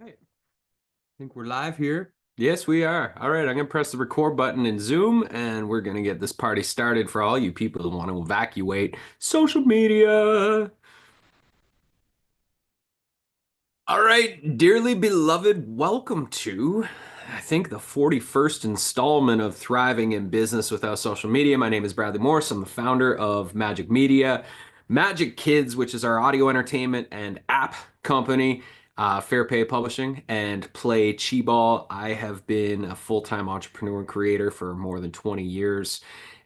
Right. I think we're live here. Yes, we are. All right, I'm going to press the record button in Zoom and we're going to get this party started for all you people who want to evacuate social media. All right, dearly beloved, welcome to, I think, the 41st installment of Thriving in Business Without Social Media. My name is Bradley Morris. I'm the founder of Magic Media, Magic Kids, which is our audio entertainment and app company, Fair Pay Publishing, and Play Chi Ball. I have been a full-time entrepreneur and creator for more than 20 years.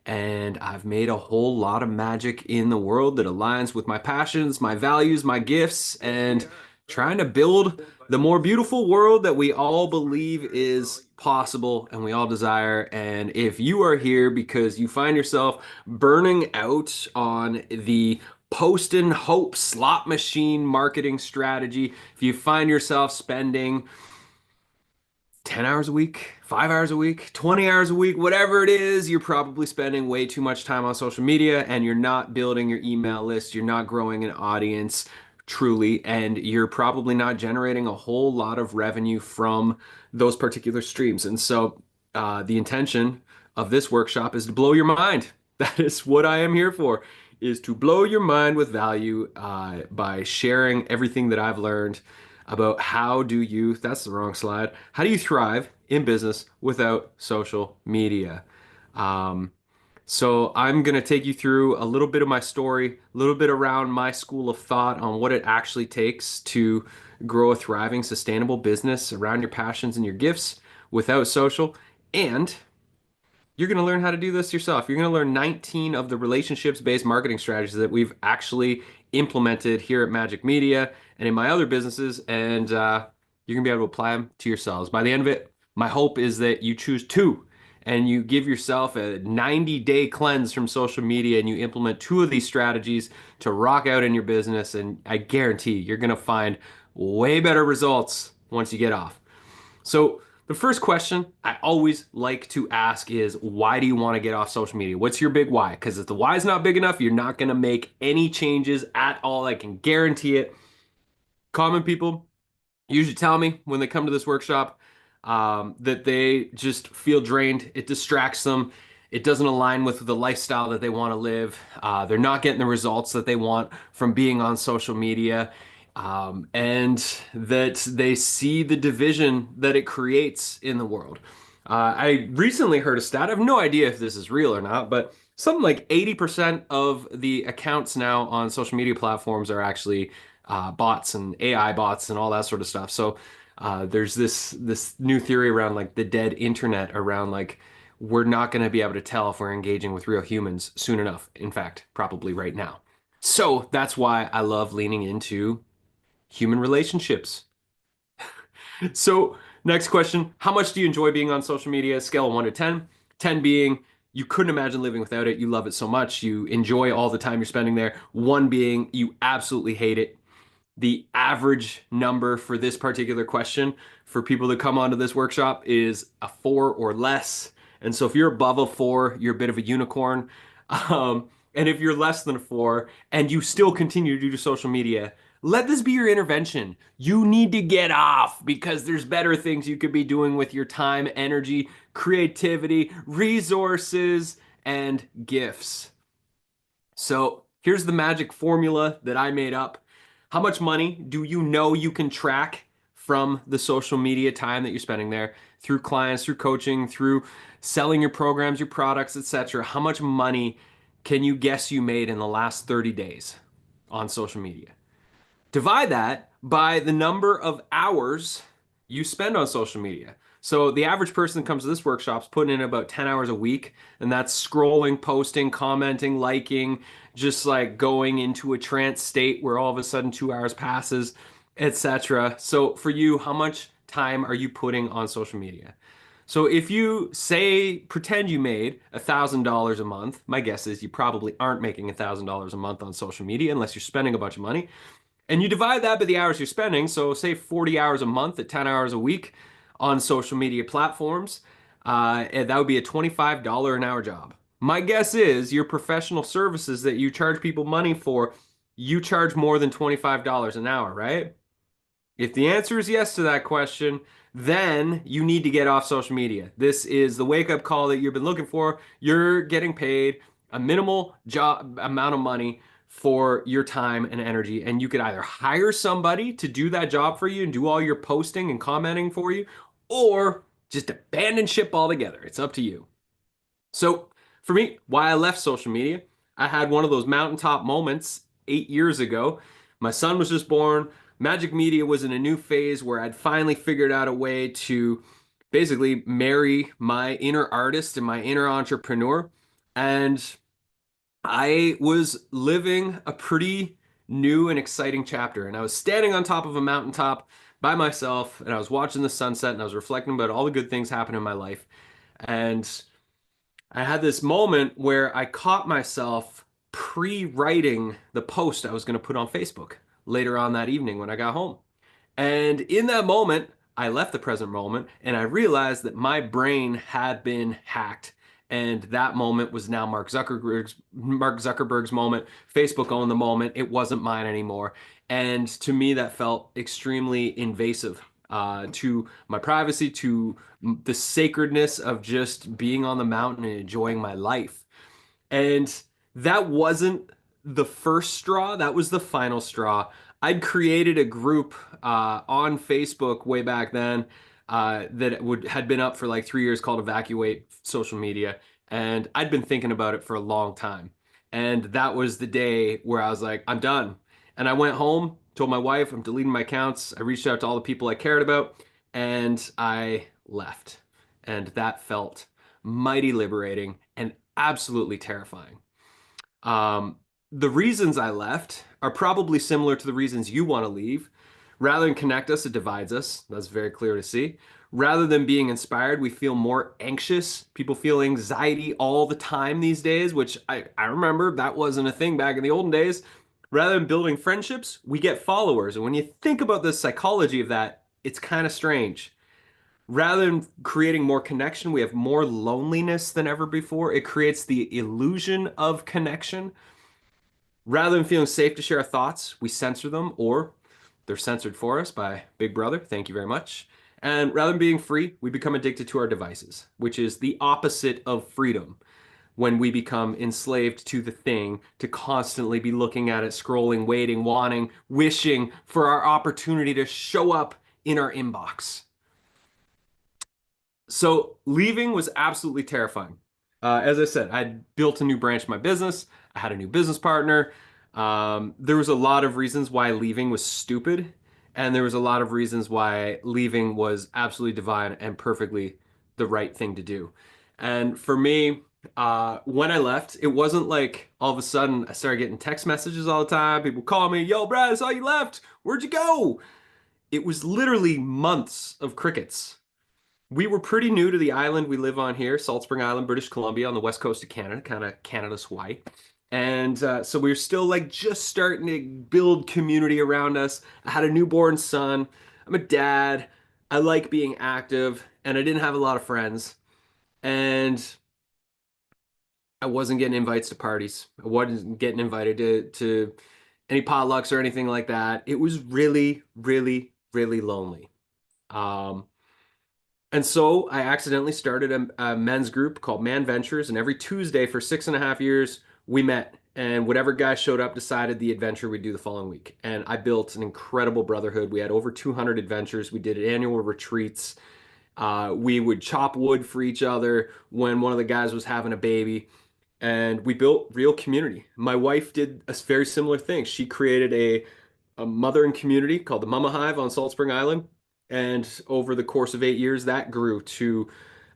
And I've made a whole lot of magic in the world that aligns with my passions, my values, my gifts, and trying to build the more beautiful world that we all believe is possible and we all desire. And if you are here because you find yourself burning out on the post and hope slot machine marketing strategy, if you find yourself spending 10 hours a week, 5 hours a week, 20 hours a week, whatever it is, you're probably spending way too much time on social media and you're not building your email list, you're not growing an audience truly, and you're probably not generating a whole lot of revenue from those particular streams. And so, the intention of this workshop is to blow your mind. That is what I am here for, is to blow your mind with value by sharing everything that I've learned about how do you, that's the wrong slide, how do you thrive in business without social media? Um, so I'm going to take you through a little bit of my story, a little bit around my school of thought on what it actually takes to grow a thriving, sustainable business around your passions and your gifts without social. And you're going to learn how to do this yourself. You're going to learn 19 of the relationships-based marketing strategies that we've actually implemented here at Magic Media and in my other businesses, and you're going to be able to apply them to yourselves. By the end of it, my hope is that you choose two and you give yourself a 90-day cleanse from social media and you implement two of these strategies to rock out in your business, and I guarantee you're going to find way better results once you get off. So the first question I always like to ask is, why do you want to get off social media? What's your big why? Because if the why is not big enough, you're not going to make any changes at all. I can guarantee it. Common people usually tell me when they come to this workshop that they just feel drained. It distracts them. It doesn't align with the lifestyle that they want to live. They're not getting the results that they want from being on social media. And that they see the division that it creates in the world. I recently heard a stat. I have no idea if this is real or not, but something like 80% of the accounts now on social media platforms are actually bots and AI bots and all that sort of stuff. So there's this new theory around like the dead internet, around like we're not going to be able to tell if we're engaging with real humans soon enough. In fact, probably right now. So that's why I love leaning into human relationships. So, next question, how much do you enjoy being on social media? Scale of 1 to 10. 10 being you couldn't imagine living without it. You love it so much. You enjoy all the time you're spending there. 1 being you absolutely hate it. The average number for this particular question for people that come onto this workshop is a 4 or less. And so if you're above a 4, you're a bit of a unicorn. And if you're less than a 4 and you still continue to do social media, let this be your intervention. You need to get off because there's better things you could be doing with your time, energy, creativity, resources, and gifts. So here's the magic formula that I made up. How much money do you know you can track from the social media time that you're spending there, through clients, through coaching, through selling your programs, your products, etc.? How much money can you guess you made in the last 30 days on social media? Divide that by the number of hours you spend on social media. So the average person that comes to this workshop is putting in about 10 hours a week, and that's scrolling, posting, commenting, liking, just like going into a trance state where all of a sudden 2 hours passes, etc. So for you, how much time are you putting on social media? So if you say, pretend you made $1,000 a month, my guess is you probably aren't making $1,000 a month on social media unless you're spending a bunch of money. And you divide that by the hours you're spending. So say 40 hours a month at 10 hours a week on social media platforms. And that would be a $25 an hour job. My guess is your professional services that you charge people money for, you charge more than $25 an hour, right? If the answer is yes to that question, then you need to get off social media. This is the wake-up call that you've been looking for. You're getting paid a minimal job amount of money for your time and energy, and you could either hire somebody to do that job for you and do all your posting and commenting for you, or just abandon ship altogether. It's up to you. So for me, why I left social media, I had one of those mountaintop moments 8 years ago. My son was just born. Magic Media was in a new phase where I'd finally figured out a way to basically marry my inner artist and my inner entrepreneur. And I was living a pretty new and exciting chapter. And I was standing on top of a mountaintop by myself, and I was watching the sunset, and I was reflecting about all the good things happening in my life. And I had this moment where I caught myself pre-writing the post I was going to put on Facebook later on that evening when I got home. And in that moment, I left the present moment and I realized that my brain had been hacked. And that moment was now Mark Zuckerberg's moment. Facebook owned the moment. It wasn't mine anymore. And to me, that felt extremely invasive to my privacy, to the sacredness of just being on the mountain and enjoying my life. And that wasn't the first straw, that was the final straw. I'd created a group on Facebook way back then that had been up for like 3 years called Evacuate Social Media. And I'd been thinking about it for a long time. And that was the day where I was like, I'm done. And I went home, told my wife I'm deleting my accounts. I reached out to all the people I cared about, and I left. And that felt mighty liberating and absolutely terrifying. Um, the reasons I left are probably similar to the reasons you want to leave. Rather than connect us, it divides us. That's very clear to see. Rather than being inspired, we feel more anxious. People feel anxiety all the time these days, which I remember that wasn't a thing back in the olden days. Rather than building friendships, we get followers. And when you think about the psychology of that, it's kind of strange. Rather than creating more connection, we have more loneliness than ever before. It creates the illusion of connection. Rather than feeling safe to share our thoughts, we censor them, or they're censored for us by Big Brother. Thank you very much. And rather than being free, we become addicted to our devices, which is the opposite of freedom when we become enslaved to the thing, to constantly be looking at it, scrolling, waiting, wanting, wishing for our opportunity to show up in our inbox. So leaving was absolutely terrifying. As I said, I built a new branch of my business. I had a new business partner. There was a lot of reasons why leaving was stupid, and there was a lot of reasons why leaving was absolutely divine and perfectly the right thing to do. And for me, when I left, it wasn't like all of a sudden I started getting text messages all the time. People call me, "Yo, Brad, I saw you left. Where'd you go?" It was literally months of crickets. We were pretty new to the island we live on here, Salt Spring Island, British Columbia, on the west coast of Canada, kind of Canada's Hawaii. And so we were still like just starting to build community around us. I had a newborn son. I'm a dad. I like being active, and I didn't have a lot of friends. And I wasn't getting invites to parties. I wasn't getting invited to any potlucks or anything like that. It was really, really, really lonely. Um, And so I accidentally started a men's group called Man Ventures, and every Tuesday for 6.5 years we met, and whatever guy showed up decided the adventure we'd do the following week. And I built an incredible brotherhood. We had over 200 adventures. We did annual retreats. We would chop wood for each other when one of the guys was having a baby, and we built real community. My wife did a very similar thing. She created a mothering community called the Mama Hive on Salt Spring Island. And over the course of 8 years, that grew to,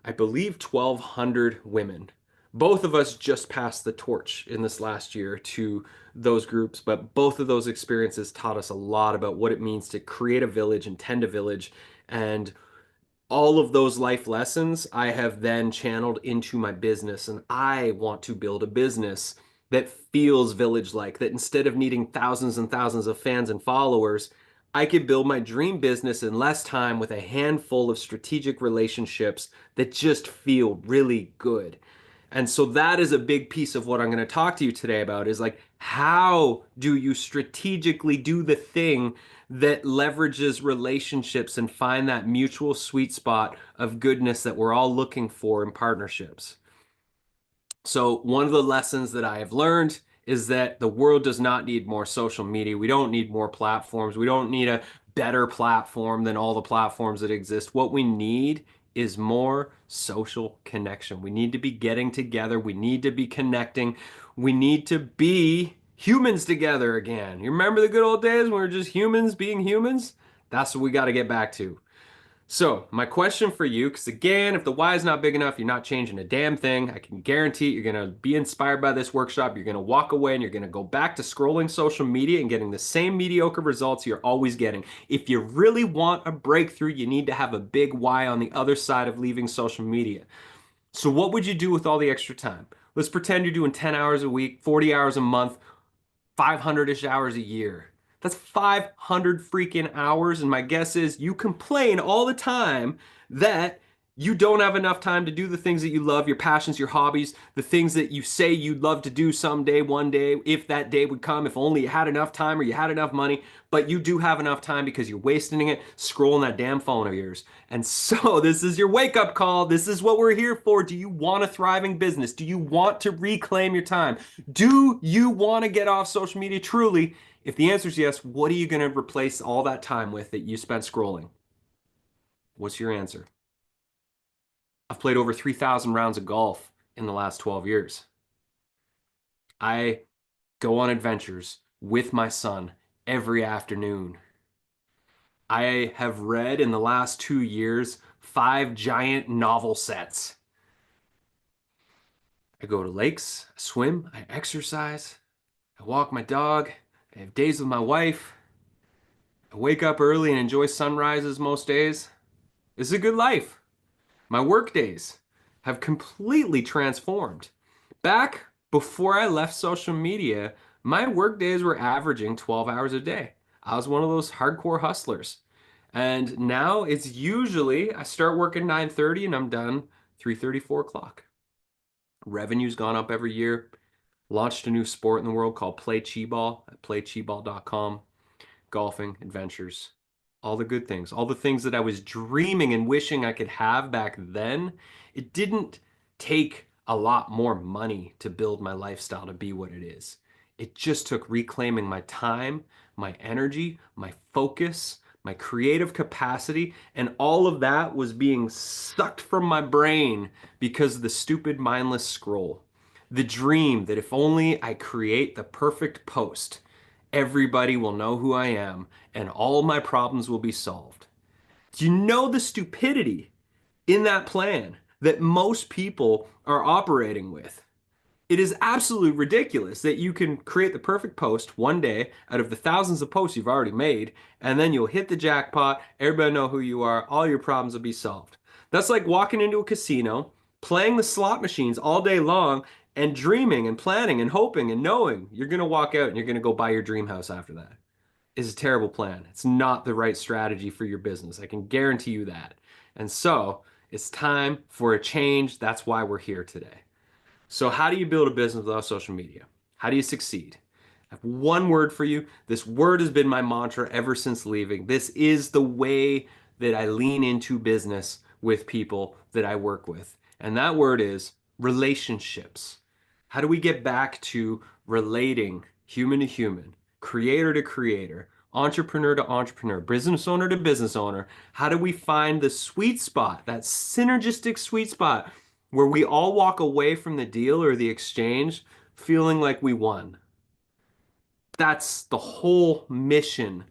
I believe, 1,200 women. Both of us just passed the torch in this last year to those groups, but both of those experiences taught us a lot about what it means to create a village and tend a village. And all of those life lessons I have then channeled into my business. And I want to build a business that feels village like, that instead of needing thousands and thousands of fans and followers, I could build my dream business in less time with a handful of strategic relationships that just feel really good. And so that is a big piece of what I'm going to talk to you today about is like, how do you strategically do the thing that leverages relationships and find that mutual sweet spot of goodness that we're all looking for in partnerships. So one of the lessons that I have learned is that the world does not need more social media. We don't need more platforms. We don't need a better platform than all the platforms that exist. What we need is more social connection. We need to be getting together. We need to be connecting. We need to be humans together again. You remember the good old days when we were just humans being humans? That's what we got to get back to. So, my question for you, because again, if the why is not big enough, you're not changing a damn thing. I can guarantee you're going to be inspired by this workshop. You're going to walk away and you're going to go back to scrolling social media and getting the same mediocre results you're always getting. If you really want a breakthrough, you need to have a big why on the other side of leaving social media. So, what would you do with all the extra time? Let's pretend you're doing 10 hours a week, 40 hours a month, 500-ish hours a year. That's 500 freaking hours. And my guess is you complain all the time that you don't have enough time to do the things that you love, your passions, your hobbies, the things that you say you'd love to do someday, one day, if that day would come, if only you had enough time or you had enough money. But you do have enough time because you're wasting it scrolling that damn phone of yours. And so this is your wake up call. This is what we're here for. Do you want a thriving business? Do you want to reclaim your time? Do you want to get off social media truly? If the answer is yes, what are you going to replace all that time with that you spent scrolling? What's your answer? I've played over 3,000 rounds of golf in the last 12 years. I go on adventures with my son every afternoon. I have read in the last 2 years 5 giant novel sets. I go to lakes, I swim, I exercise, I walk my dog, I have days with my wife. I wake up early and enjoy sunrises most days. This is a good life. My work days have completely transformed. Back before I left social media, my work days were averaging 12 hours a day. I was one of those hardcore hustlers. And now it's usually I start work at 9:30 and I'm done 3:30, 4 o'clock. Revenue's gone up every year. Launched a new sport in the world called Play Chi Ball at playchiball.com. Golfing, adventures, all the good things, all the things that I was dreaming and wishing I could have back then. It didn't take a lot more money to build my lifestyle to be what it is. It just took reclaiming my time, my energy, my focus, my creative capacity, and all of that was being sucked from my brain because of the stupid mindless scroll. The dream that if only I create the perfect post, everybody will know who I am and all my problems will be solved. Do you know the stupidity in that plan that most people are operating with? It is absolutely ridiculous that you can create the perfect post one day out of the thousands of posts you've already made, and then you'll hit the jackpot, everybody know who you are, all your problems will be solved. That's like walking into a casino, playing the slot machines all day long, and dreaming and planning and hoping and knowing you're going to walk out and you're going to go buy your dream house after that. It's a terrible plan. It's not the right strategy for your business. I can guarantee you that. And so it's time for a change. That's why we're here today. So, how do you build a business without social media? How do you succeed? I have one word for you. This word has been my mantra ever since leaving. This is the way that I lean into business with people that I work with. And that word is relationships. How do we get back to relating human to human, creator to creator, entrepreneur to entrepreneur, business owner to business owner? How do we find the sweet spot, that synergistic sweet spot where we all walk away from the deal or the exchange feeling like we won? That's the whole mission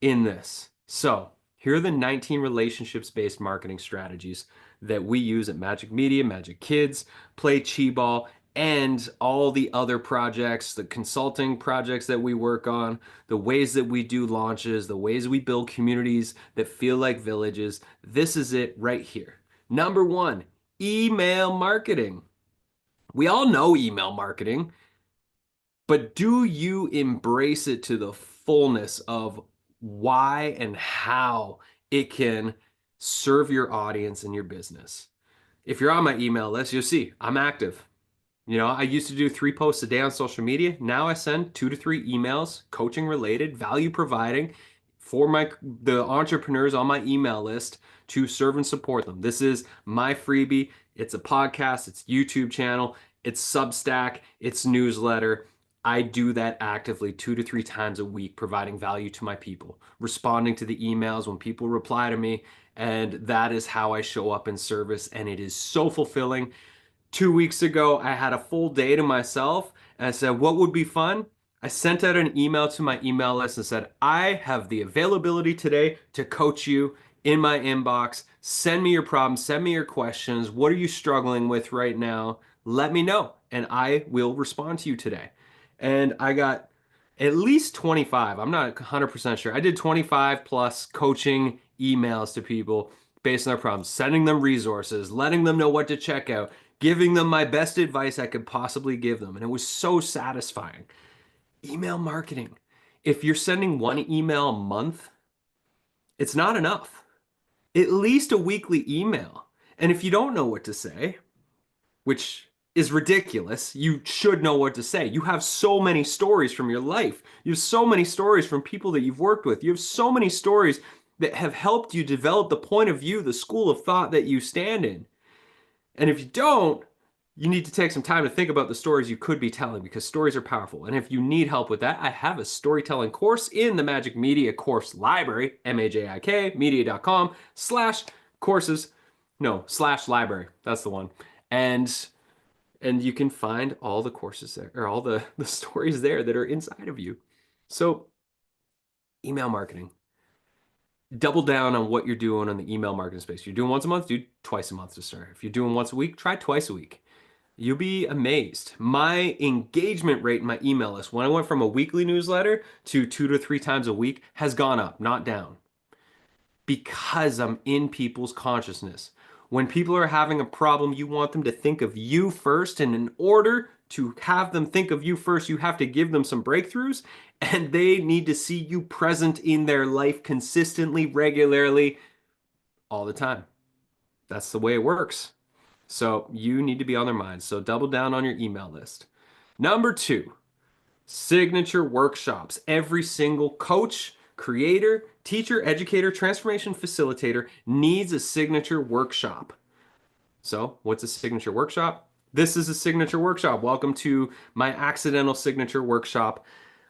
in this. So, here are the 19 relationships-based marketing strategies that we use at Magic Media, Magic Kids, Play Chi Ball, and all the other projects, the consulting projects that we work on, the ways that we do launches, the ways we build communities that feel like villages. This is it right here. Number one, email marketing. We all know email marketing, but do you embrace it to the fullness of why and how it can serve your audience and your business? If you're on my email list, you'll see I'm active. I used to do 3 posts a day on social media. Now I send 2 to 3 emails, coaching related, value providing for the entrepreneurs on my email list to serve and support them. This is my freebie. It's a podcast, it's YouTube channel, it's Substack, it's newsletter. I do that actively 2 to 3 times a week, providing value to my people, responding to the emails when people reply to me. And that is how I show up in service. And it is so fulfilling. 2 weeks ago, I had a full day to myself and I said, what would be fun? I sent out an email to my email list and said, I have the availability today to coach you in my inbox. Send me your problems, send me your questions. What are you struggling with right now? Let me know, and I will respond to you today. And I got at least 25. I'm not 100% sure. I did 25 plus coaching emails to people based on their problems, sending them resources, letting them know what to check out, giving them my best advice I could possibly give them. And it was so satisfying. Email marketing. If you're sending one email a month, it's not enough. At least a weekly email. And if you don't know what to say, which is ridiculous, you should know what to say. You have so many stories from your life. You have so many stories from people that you've worked with. You have so many stories that have helped you develop the point of view, the school of thought that you stand in. And if you don't, you need to take some time to think about the stories you could be telling, because stories are powerful. And if you need help with that, I have a storytelling course in the Magic Media Course Library, MAJIK, media.com/courses, no, /library. That's the one. And you can find all the courses there, or all the stories there that are inside of you. So, email marketing. Double down on what you're doing on the email marketing space. You're doing once a month, do twice a month to start. If you're doing once a week, try twice a week. You'll be amazed. My engagement rate in my email list, when I went from a weekly newsletter to 2 to 3 times a week, has gone up, not down, because I'm in people's consciousness. When people are having a problem, you want them to think of you first. And in order to have them think of you first, you have to give them some breakthroughs, and they need to see you present in their life consistently, regularly, all the time. That's the way it works. So you need to be on their minds. So double down on your email list. Number 2, signature workshops. Every single coach, creator, teacher, educator, transformation facilitator needs a signature workshop. So what's a signature workshop? This is a signature workshop. Welcome to my accidental signature workshop.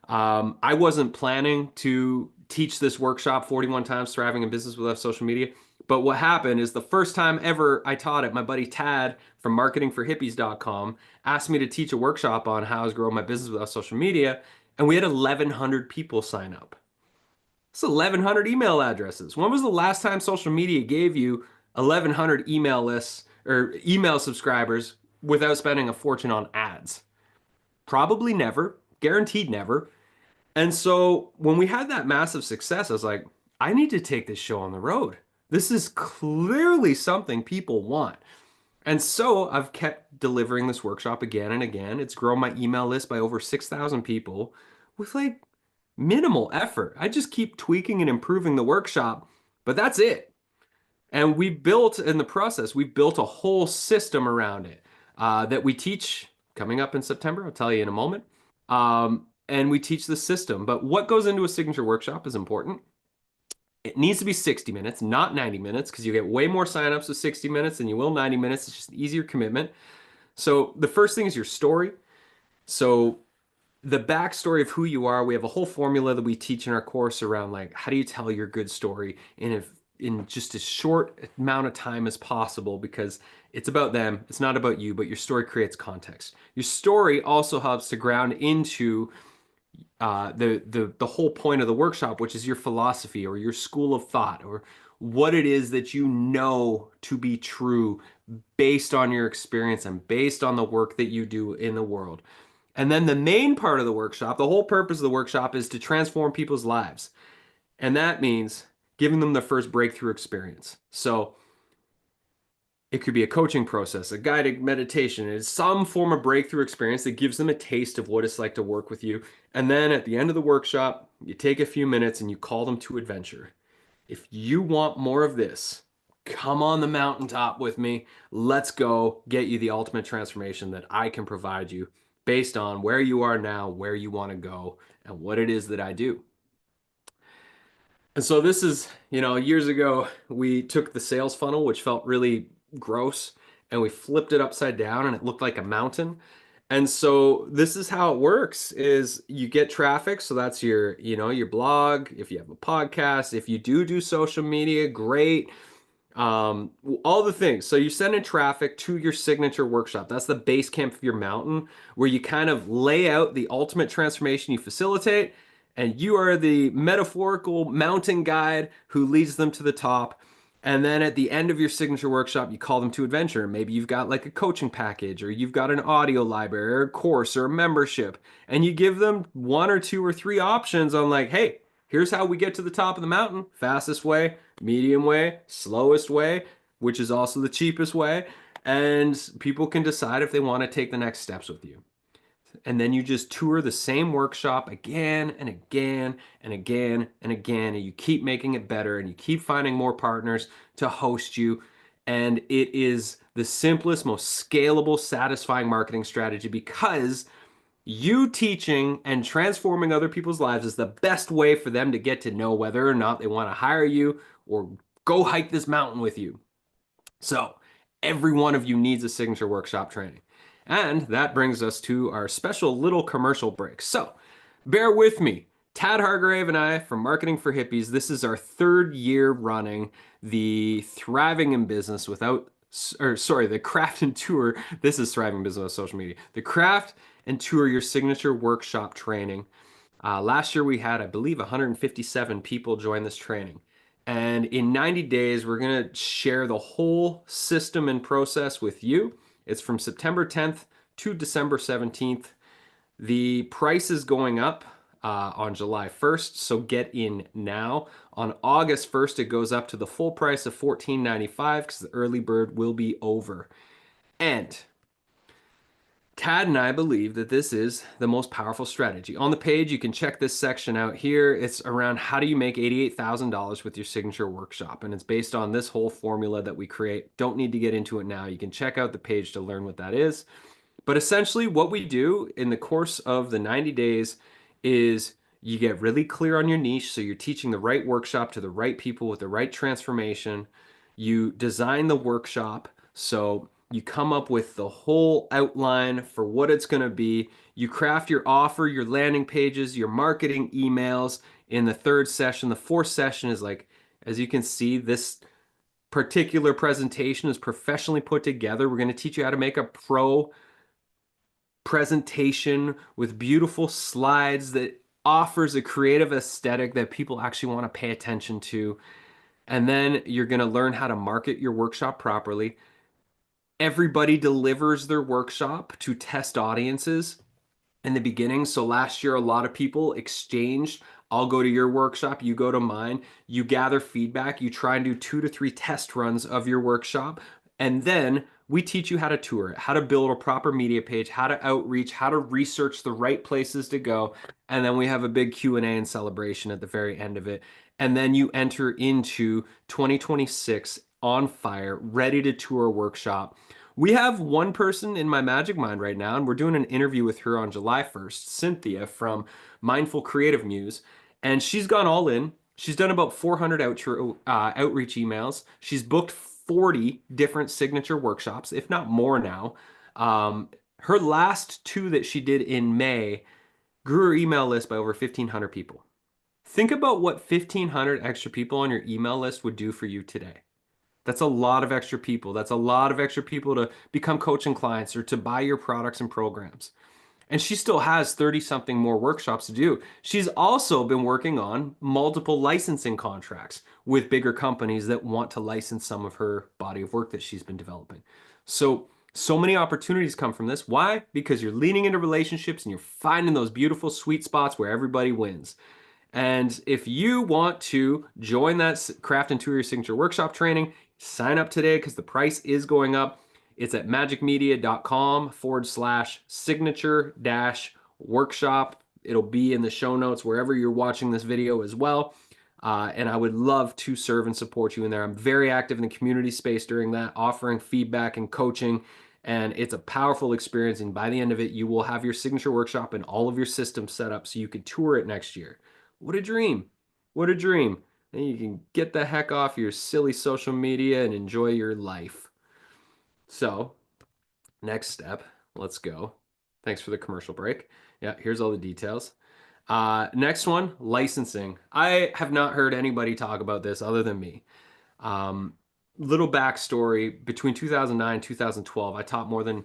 I wasn't planning to teach this workshop, 41 times thriving in business without social media. But what happened is, the first time ever I taught it, my buddy Tad from marketingforhippies.com asked me to teach a workshop on how I was growing my business without social media. And we had 1,100 people sign up. It's 1,100 email addresses. When was the last time social media gave you 1,100 email lists or email subscribers without spending a fortune on ads? Probably never, guaranteed never. And so when we had that massive success, I was like, I need to take this show on the road. This is clearly something people want. And so I've kept delivering this workshop again and again. It's grown my email list by over 6,000 people with like minimal effort. I just keep tweaking and improving the workshop, but that's it. And we built, in the process, we built a whole system around it that we teach coming up in September. I'll tell you in a moment. And we teach the system. But what goes into a signature workshop is important. It needs to be 60 minutes, not 90 minutes, because you get way more signups with 60 minutes than you will 90 minutes. It's just an easier commitment. So the first thing is your story. So the backstory of who you are, we have a whole formula that we teach in our course around, like, how do you tell your good story in just as short amount of time as possible, because it's about them, it's not about you, but your story creates context. Your story also helps to ground into the whole point of the workshop, which is your philosophy or your school of thought, or what it is that you know to be true based on your experience and based on the work that you do in the world. And then the main part of the workshop, the whole purpose of the workshop, is to transform people's lives. And that means giving them the first breakthrough experience. So it could be a coaching process, a guided meditation. It's some form of breakthrough experience that gives them a taste of what it's like to work with you. And then at the end of the workshop, you take a few minutes and you call them to adventure. If you want more of this, come on the mountaintop with me. Let's go get you the ultimate transformation that I can provide you based on where you are now, where you want to go, and what it is that I do. And so this is, years ago, we took the sales funnel, which felt really gross, and we flipped it upside down and it looked like a mountain. And so this is how it works is you get traffic. So that's your blog. If you have a podcast, if you do social media, great. All the things. So you send in traffic to your signature workshop. That's the base camp of your mountain where you kind of lay out the ultimate transformation you facilitate, and you are the metaphorical mountain guide who leads them to the top. And then at the end of your signature workshop, you call them to adventure. Maybe you've got like a coaching package, or you've got an audio library, or a course, or a membership, and you give them one or two or three options on like, hey, here's how we get to the top of the mountain. Fastest way, medium way, slowest way, which is also the cheapest way. And people can decide if they want to take the next steps with you. And then you just tour the same workshop again and again and again and again. And you keep making it better and you keep finding more partners to host you. And it is the simplest, most scalable, satisfying marketing strategy because you teaching and transforming other people's lives is the best way for them to get to know whether or not they want to hire you or go hike this mountain with you. So every one of you needs a signature workshop training. And that brings us to our special little commercial break. So bear with me. Tad Hargrave and I from Marketing for Hippies, this is our third year running the Thriving in Business Without, or sorry, the Craft and Tour. This is Thriving Business Without Social Media. The Craft and Tour Your Signature Workshop Training. Last year we had, I believe, 157 people join this training. And in 90 days, we're going to share the whole system and process with you. It's from September 10th to December 17th. The price is going up on July 1st, so get in now. On August 1st, it goes up to the full price of $14.95 because the early bird will be over. And Tad and I believe that this is the most powerful strategy. On the page, you can check this section out here. It's around how do you make $88,000 with your signature workshop. And it's based on this whole formula that we create. Don't need to get into it now. You can check out the page to learn what that is. But essentially what we do in the course of the 90 days is you get really clear on your niche. So you're teaching the right workshop to the right people with the right transformation. You design the workshop. So you come up with the whole outline for what it's going to be. You craft your offer, your landing pages, your marketing emails in the third session. The fourth session is like, as you can see, this particular presentation is professionally put together. We're going to teach you how to make a pro presentation with beautiful slides that offers a creative aesthetic that people actually want to pay attention to. And then you're going to learn how to market your workshop properly. Everybody delivers their workshop to test audiences in the beginning. So last year, a lot of people exchanged. I'll go to your workshop, you go to mine. You gather feedback. You try and do 2 to 3 test runs of your workshop. And then we teach you how to tour it, how to build a proper media page, how to outreach, how to research the right places to go. And then we have a big Q&A and celebration at the very end of it. And then you enter into 2026 on fire, ready to tour a workshop. We have one person in my magic mind right now, and we're doing an interview with her on July 1st, Cynthia from Mindful Creative Muse, and she's gone all in. She's done about 400 outreach emails. She's booked 40 different signature workshops, if not more now. Her last 2 that she did in May grew her email list by over 1,500 people. Think about what 1,500 extra people on your email list would do for you today. That's a lot of extra people. That's a lot of extra people to become coaching clients or to buy your products and programs. And she still has 30 something more workshops to do. She's also been working on multiple licensing contracts with bigger companies that want to license some of her body of work that she's been developing. So many opportunities come from this. Why? Because you're leaning into relationships and you're finding those beautiful sweet spots where everybody wins. And if you want to join that Craft and Tour Your Signature Workshop training, sign up today because the price is going up. It's at magicmedia.com/signature-workshop. It'll be in the show notes wherever you're watching this video as well. And I would love to serve and support you in there. I'm very active in the community space during that, offering feedback and coaching. And it's a powerful experience. And by the end of it, you will have your signature workshop and all of your systems set up so you can tour it next year. What a dream! What a dream. And you can get the heck off your silly social media and enjoy your life. So, next step, let's go. Thanks for the commercial break. Yeah, here's all the details. Next one, licensing. I have not heard anybody talk about this other than me. Um, Little backstory, between 2009 and 2012, I taught more than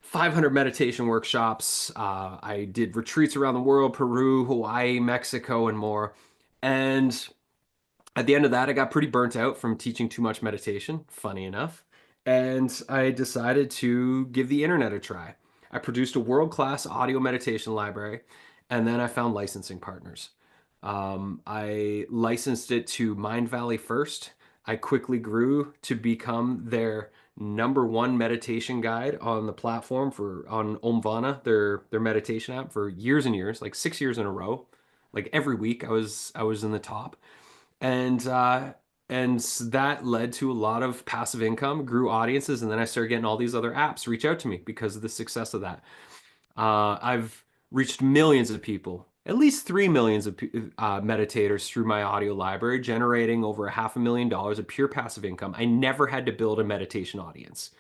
500 meditation workshops. I did retreats around the world, Peru, Hawaii, Mexico, and more. And at the end of that, I got pretty burnt out from teaching too much meditation, funny enough. And I decided to give the internet a try. I produced a world-class audio meditation library, and then I found licensing partners. I licensed it to Mind Valley first. I quickly grew to become their number one meditation guide on the platform for on Omvana, their meditation app for years and years, like 6 years in a row. Like every week I was in the top and that led to a lot of passive income, grew audiences, and then I started getting all these other apps reach out to me because of the success of that. I've reached millions of people, at least 3 millions of meditators through my audio library, generating over $500,000 of pure passive income. I never had to build a meditation audience.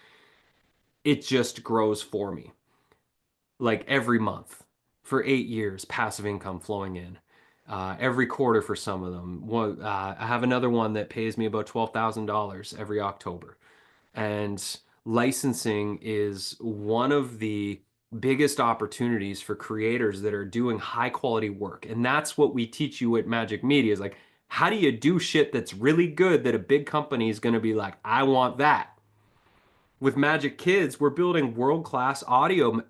It just grows for me like every month for 8 years, passive income flowing in. Every quarter for some of them. I have another one that pays me about $12,000 every October. And licensing is one of the biggest opportunities for creators that are doing high quality work. And that's what we teach you at Magic Media is like, how do you do shit that's really good that a big company is going to be like, I want that? With Magic Kids, we're building world-class audio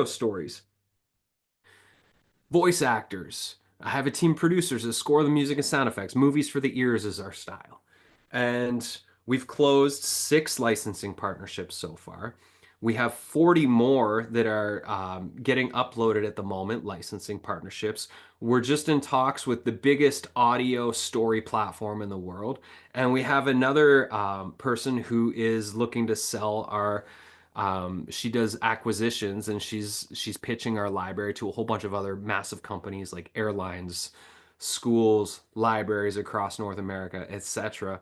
stories, voice actors. I have a team of producers that score the music and sound effects. Movies for the ears is our style. And we've closed 6 licensing partnerships so far. We have 40 more that are getting uploaded at the moment, licensing partnerships. We're just in talks with the biggest audio story platform in the world. And we have another person who is looking to sell our she does acquisitions and she's pitching our library to a whole bunch of other massive companies like airlines, schools, libraries across North America, etc.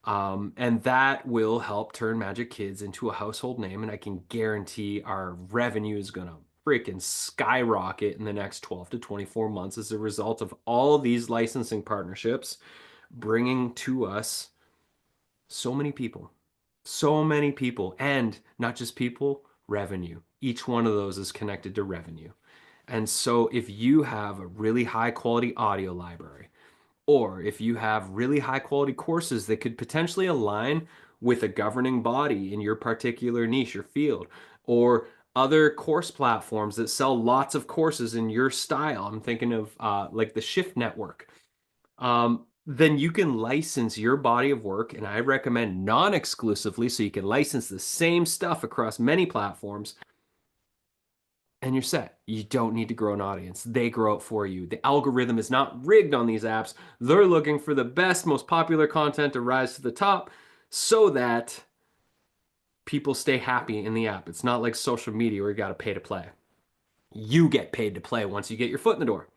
And that will help turn Magic Kids into a household name, and I can guarantee our revenue is gonna freaking skyrocket in the next 12 to 24 months as a result of all these licensing partnerships bringing to us so many people. So many people, and not just people, revenue. Each one of those is connected to revenue. And so if you have a really high quality audio library, or if you have really high quality courses that could potentially align with a governing body in your particular niche or field, or other course platforms that sell lots of courses in your style. I'm thinking of like the Shift Network. Then you can license your body of work, and I recommend non-exclusively, so you can license the same stuff across many platforms, and you're set. You don't need to grow an audience. They grow it for you. The algorithm is not rigged on these apps. They're looking for the best, most popular content to rise to the top so that people stay happy in the app. It's not like social media where you got to pay to play. You get paid to play once you get your foot in the door.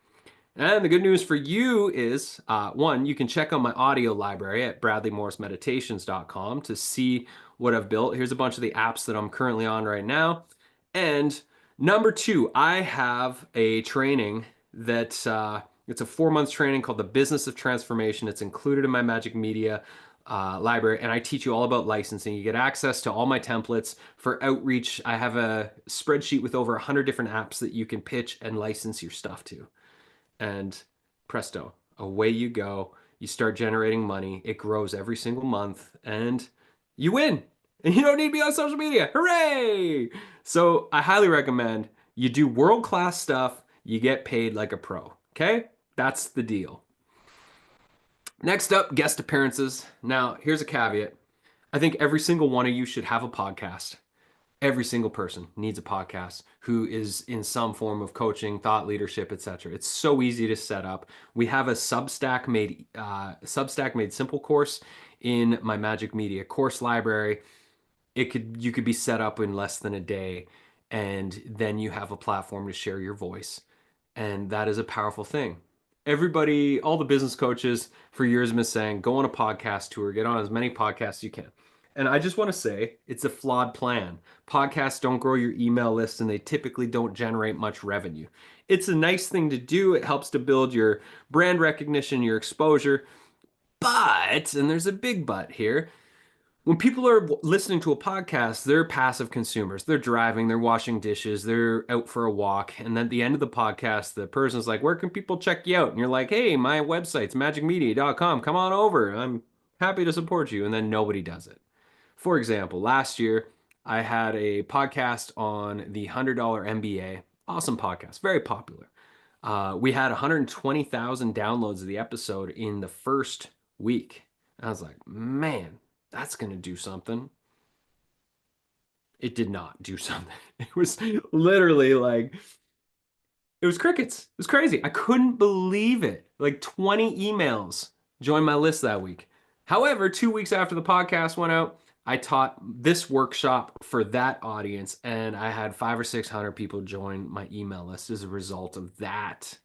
And the good news for you is, one, you can check out my audio library at bradleymorrismeditations.com to see what I've built. Here's a bunch of the apps that I'm currently on right now. And number two, I have a training that it's a 4 month training called the Business of Transformation. It's included in my Magic Media library, and I teach you all about licensing. You get access to all my templates for outreach. I have a spreadsheet with over 100 different apps that you can pitch and license your stuff to. And presto, away you go. You start generating money. It grows every single month, and you win. And you don't need to be on social media. Hooray! So I highly recommend you do world-class stuff. You get paid like a pro. Okay? That's the deal. Next up, guest appearances. Now, here's a caveat. I think every single one of you should have a podcast. Every single person needs a podcast who is in some form of coaching, thought leadership, etc. It's so easy to set up. We have a Substack made simple course in my Magic Media course library. You could be set up in less than a day, and then you have a platform to share your voice. And that is a powerful thing. Everybody, all the business coaches for years have been saying, go on a podcast tour, get on as many podcasts as you can. And I just want to say it's a flawed plan. Podcasts don't grow your email list and they typically don't generate much revenue. It's a nice thing to do. It helps to build your brand recognition, your exposure. But, and there's a big but here, when people are listening to a podcast, they're passive consumers. They're driving, they're washing dishes, they're out for a walk. And then at the end of the podcast, the person's like, where can people check you out? And you're like, hey, my website's magicmedia.com. Come on over. I'm happy to support you. And then nobody does it. For example, last year, I had a podcast on the $100 MBA. Awesome podcast, very popular. We had 120,000 downloads of the episode in the first week. I was like, man, that's going to do something. It did not do something. It was literally like, it was crickets. It was crazy. I couldn't believe it. Like 20 emails joined my list that week. However, 2 weeks after the podcast went out, I taught this workshop for that audience, and I had 500 or 600 people join my email list as a result of that.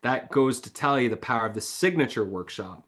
That goes to tell you the power of the signature workshop.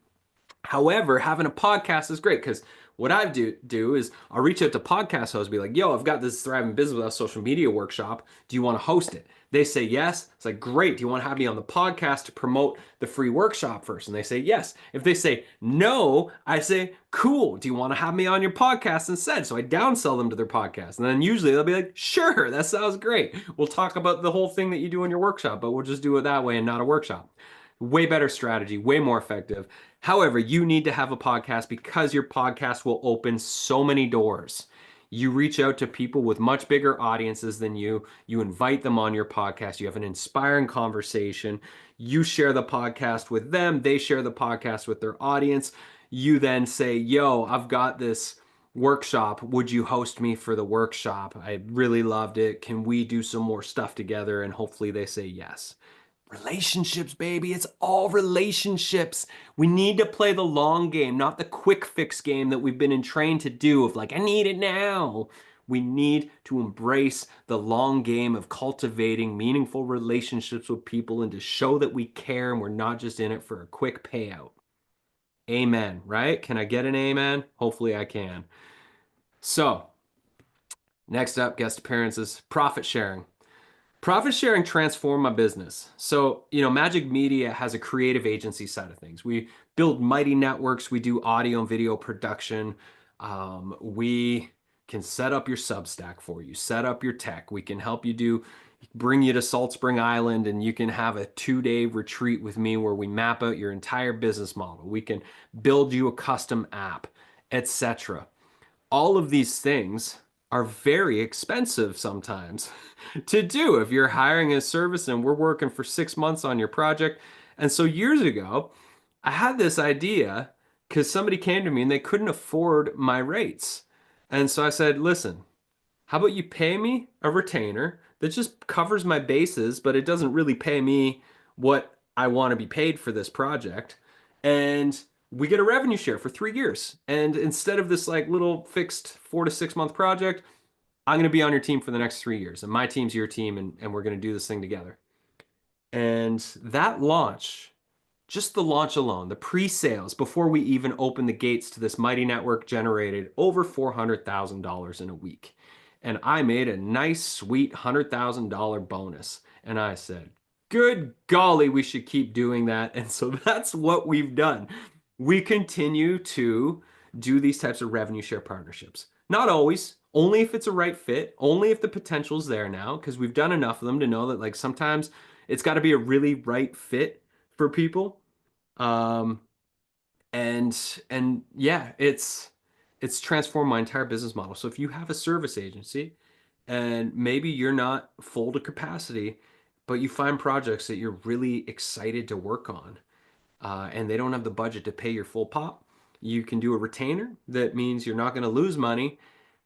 However, having a podcast is great because what I do is I'll reach out to podcast hosts, be like, "Yo, I've got this Thriving Business Without Social Media workshop. Do you want to host it?" They say yes. It's like, "Great. Do you want to have me on the podcast to promote the free workshop first?" And they say yes. If they say no, I say, "Cool. Do you want to have me on your podcast instead?" So I downsell them to their podcast, and then usually they'll be like, "Sure, that sounds great. We'll talk about the whole thing that you do in your workshop, but we'll just do it that way and not a workshop." Way better strategy, way more effective. However, you need to have a podcast because your podcast will open so many doors. You reach out to people with much bigger audiences than you invite them on your podcast, you have an inspiring conversation, you share the podcast with them, they share the podcast with their audience. You then say, "Yo, I've got this workshop. Would you host me for the workshop? I really loved it. Can we do some more stuff together?" And hopefully they say yes. Relationships, baby. It's all relationships. We need to play the long game, not the quick fix game that we've been trained to do of like, I need it now. We need to embrace the long game of cultivating meaningful relationships with people and to show that we care and we're not just in it for a quick payout. Amen, right? Can I get an amen? Hopefully I can. So, next up, guest appearances, profit sharing. Profit sharing transformed my business. So, Magic Media has a creative agency side of things. We build mighty networks. We do audio and video production. We can set up your Substack for you, set up your tech. We can help you bring you to Salt Spring Island, and you can have a 2-day retreat with me where we map out your entire business model. We can build you a custom app, etc. All of these things are very expensive sometimes to do if you're hiring a service and we're working for 6 months on your project. And so years ago, I had this idea because somebody came to me and they couldn't afford my rates. And so I said, listen, how about you pay me a retainer that just covers my bases, but it doesn't really pay me what I want to be paid for this project? And we get a revenue share for 3 years. And instead of this like little fixed 4 to 6 month project, I'm going to be on your team for the next 3 years. And my team's your team, and we're going to do this thing together. And that launch, just the launch alone, the pre-sales before we even opened the gates to this mighty network generated over $400,000 in a week. And I made a nice, sweet $100,000 bonus. And I said, good golly, we should keep doing that. And so that's what we've done. We continue to do these types of revenue share partnerships. Not always, only if it's a right fit, only if the potential's there now, because we've done enough of them to know that like sometimes it's got to be a really right fit for people. Um, and yeah, it's transformed my entire business model. So if you have a service agency and maybe you're not full to capacity, but you find projects that you're really excited to work on, and they don't have the budget to pay your full pop, you can do a retainer. That means you're not going to lose money,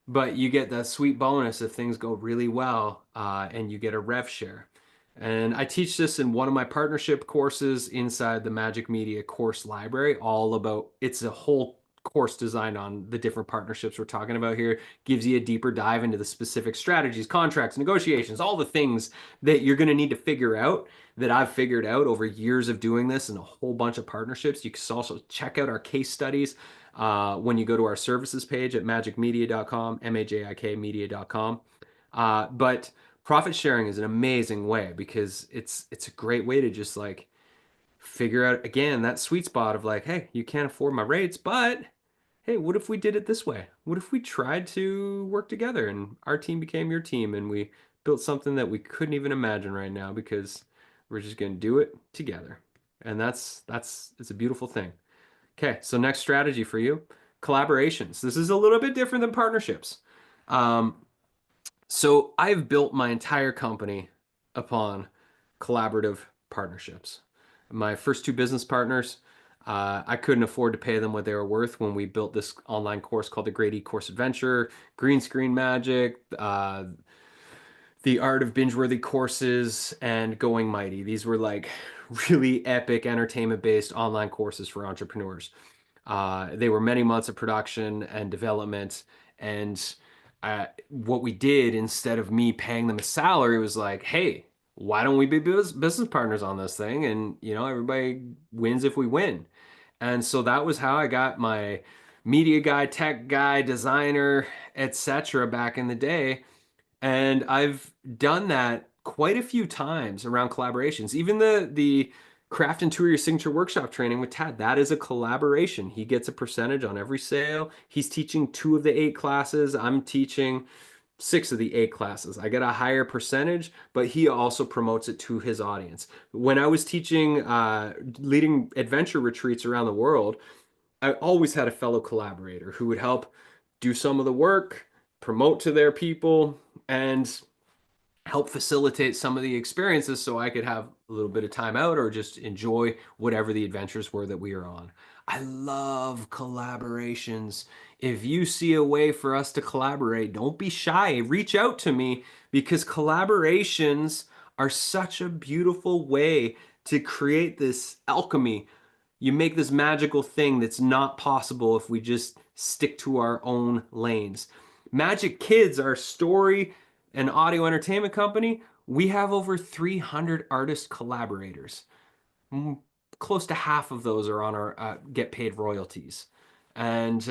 but you get that sweet bonus if things go really well, and you get a rev share. And I teach this in one of my partnership courses inside the Magic Media course library, all about it's a whole course designed on the different partnerships we're talking about here. Gives you a deeper dive into the specific strategies, contracts, negotiations, all the things that you're going to need to figure out that I've figured out over years of doing this and a whole bunch of partnerships. You can also check out our case studies when you go to our services page at magicmedia.com, MAJIK media.com. But profit sharing is an amazing way because it's a great way to just like figure out again that sweet spot of like, hey, you can't afford my rates, but hey, what if we did it this way? What if we tried to work together and our team became your team and we built something that we couldn't even imagine right now because we're just going to do it together. And that's it's a beautiful thing. Okay, so next strategy for you, collaborations. This is a little bit different than partnerships. Um, so I've built my entire company upon collaborative partnerships. My first two business partners, I couldn't afford to pay them what they were worth when we built this online course called the Great E-Course Adventure, Green Screen Magic, the Art of Binge-Worthy Courses, and Going Mighty. These were like really epic entertainment-based online courses for entrepreneurs. They were many months of production and development. And what we did instead of me paying them a salary was like, hey, why don't we be business partners on this thing? And, everybody wins if we win. And so that was how I got my media guy, tech guy, designer, etc. back in the day. And I've done that quite a few times around collaborations. Even the craft and tour your signature workshop training with Tad, that is a collaboration. He gets a percentage on every sale. He's teaching two of the eight classes. I'm teaching six of the eight classes. I get a higher percentage, but he also promotes it to his audience. When I was teaching leading adventure retreats around the world, I always had a fellow collaborator who would help do some of the work, promote to their people, and help facilitate some of the experiences so I could have a little bit of time out or just enjoy whatever the adventures were that we are on. I love collaborations. If you see a way for us to collaborate, don't be shy. Reach out to me because collaborations are such a beautiful way to create this alchemy. You make this magical thing that's not possible if we just stick to our own lanes. Magic Kids, our story and audio entertainment company, we have over 300 artist collaborators. Mm, Close to half of those are on our get paid royalties. And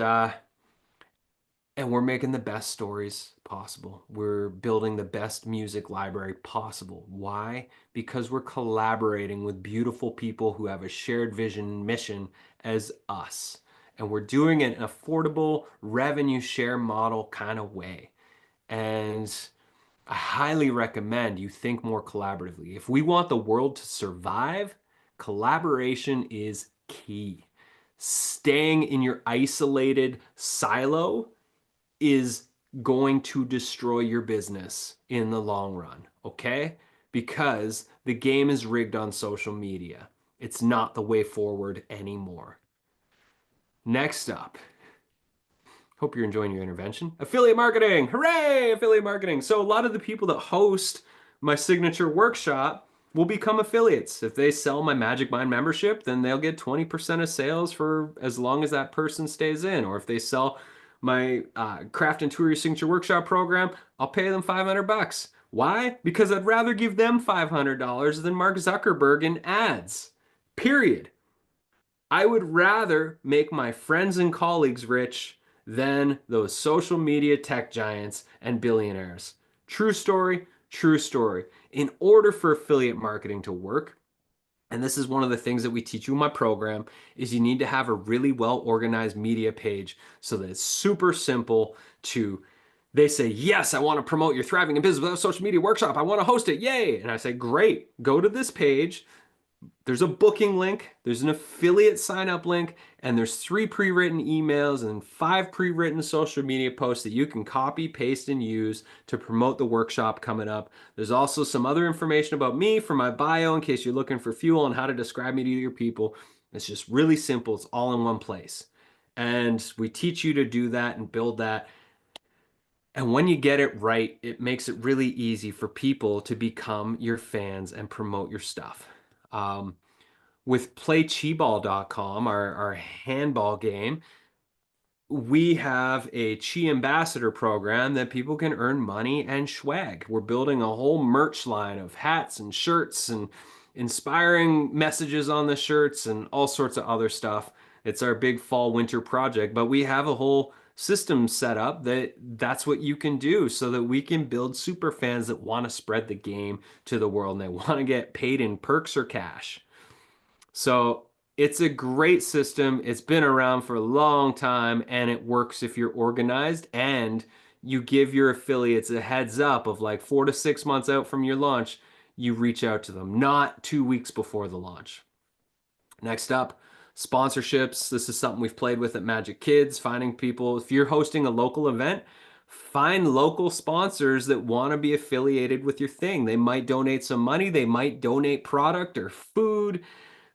we're making the best stories possible. We're building the best music library possible. Why? Because we're collaborating with beautiful people who have a shared vision and mission as us. And we're doing it in an affordable revenue share model kind of way. And I highly recommend you think more collaboratively. If we want the world to survive, collaboration is key. Staying in your isolated silo is going to destroy your business in the long run, okay? Because the game is rigged on social media. It's not the way forward anymore. Next up, hope you're enjoying your intervention. Affiliate marketing. Hooray! Affiliate marketing. So a lot of the people that host my signature workshop will become affiliates. If they sell my Magic Mind membership, then they'll get 20% of sales for as long as that person stays in. Or if they sell my craft and tour your signature workshop program, I'll pay them 500 bucks. Why? Because I'd rather give them $500 than Mark Zuckerberg in ads. Period. I would rather make my friends and colleagues rich than those social media tech giants and billionaires. True story, true story. In order for affiliate marketing to work, and this is one of the things that we teach you in my program, is you need to have a really well organized media page so that it's super simple to they say, yes, I want to promote your thriving in business without social media workshop. I want to host it. Yay. And I say, great, go to this page. There's a booking link, there's an affiliate sign up link, and there's 3 pre-written emails and 5 pre-written social media posts that you can copy, paste, and use to promote the workshop coming up. There's also some other information about me for my bio in case you're looking for fuel on how to describe me to your people. It's just really simple. It's all in one place. And we teach you to do that and build that. And when you get it right, it makes it really easy for people to become your fans and promote your stuff. Um, with playchiball.com, our handball game, we have a Chi Ambassador program that people can earn money and swag. We're building a whole merch line of hats and shirts and inspiring messages on the shirts and all sorts of other stuff. It's our big fall winter project, but we have a whole system set up that's what you can do so that we can build super fans that want to spread the game to the world and they want to get paid in perks or cash. So it's a great system. It's been around for a long time and it works if you're organized and you give your affiliates a heads up of like 4 to 6 months out from your launch, you reach out to them, not 2 weeks before the launch. Next up, sponsorships. This is something we've played with at Magic Kids, finding people. If you're hosting a local event, find local sponsors that want to be affiliated with your thing. They might donate some money, they might donate product or food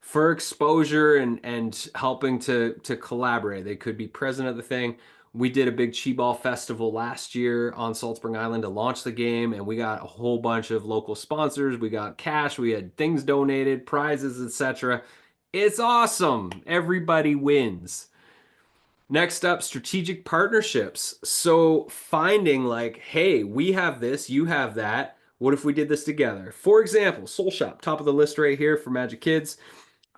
for exposure and helping to collaborate. They could be present at the thing. We did a big Chi Ball festival last year on Salt Spring Island to launch the game, and we got a whole bunch of local sponsors. We got cash, we had things donated, prizes, etc. It's awesome. Everybody wins. Next up, strategic partnerships. So finding like, hey, we have this, you have that. What if we did this together? For example, Soul Shop, top of the list right here for Magic Kids.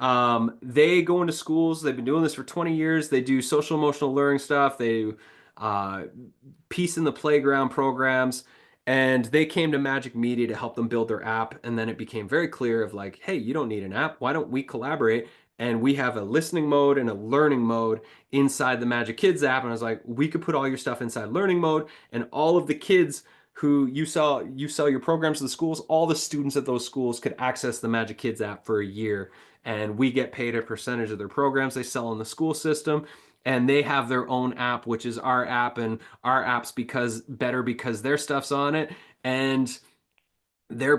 They go into schools. They've been doing this for 20 years. They do social emotional learning stuff. They do uh, peace in the playground programs. And they came to Magic Media to help them build their app. And then it became very clear of like, hey, you don't need an app. Why don't we collaborate? And we have a listening mode and a learning mode inside the Magic Kids app. And I was like, we could put all your stuff inside learning mode, and all of the kids who you sell your programs to the schools, all the students at those schools could access the Magic Kids app for a year, and we get paid a percentage of their programs they sell in the school system. And they have their own app, which is our app, and our app's because better because their stuff's on it, and their